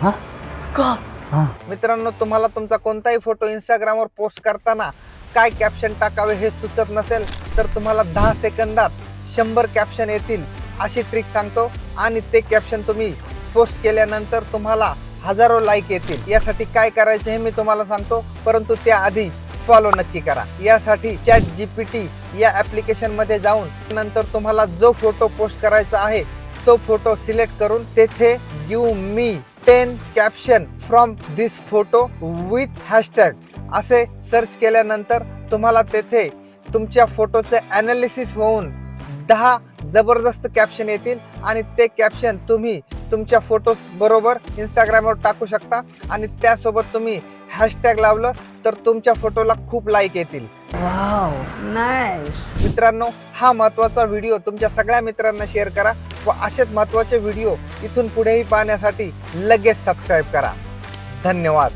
हा का? हा मित्रांनो, तुम्हाला तुमचा कोणताही फोटो इंस्टाग्रामवर पोस्ट करताना काय कॅप्शन टाकावे हे सुचत नसेल तर तुम्हाला 10 सेकंदात 100 कॅप्शन येतील अशी ट्रिक सांगतो आणि ते कॅप्शन तुम्ही पोस्ट केल्यानंतर तुम्हाला हजारो लाईक येतील। यासाठी काय करायचे हे मी तुम्हाला सांगतो, परंतु त्याआधी फॉलो नक्की करा। यासाठी ChatGPT या ॲप्लिकेशन मध्ये जाऊन नंतर तुम्हाला जो फोटो पोस्ट करायचा आहे तो फोटो सिलेक्ट करून तेथे give me 10 caption from this photo with hashtag असे सर्च केल्यानंतर तुम्हाला तेथे तुमच्या फोटोचे ॲनालिसिस होऊन 10 जबरदस्त कॅप्शन येतील आणि ते कॅप्शन तुम्ही तुमच्या फोटोस बरोबर इंस्टाग्रामवर टाकू शकता आणि त्यासोबत तुम्ही हॅशटॅग लावलं तर तुमच्या फोटोला खूप लाईक येतील। Wow, nice. मित्रांनो, हा महत्त्वाचा व्हिडिओ तुमच्या सगळ्या मित्रांना शेअर करा व असेच महत्त्वाचे व्हिडिओ इथून पुढेही पाहण्यासाठी लगेच सबस्क्राईब करा। धन्यवाद।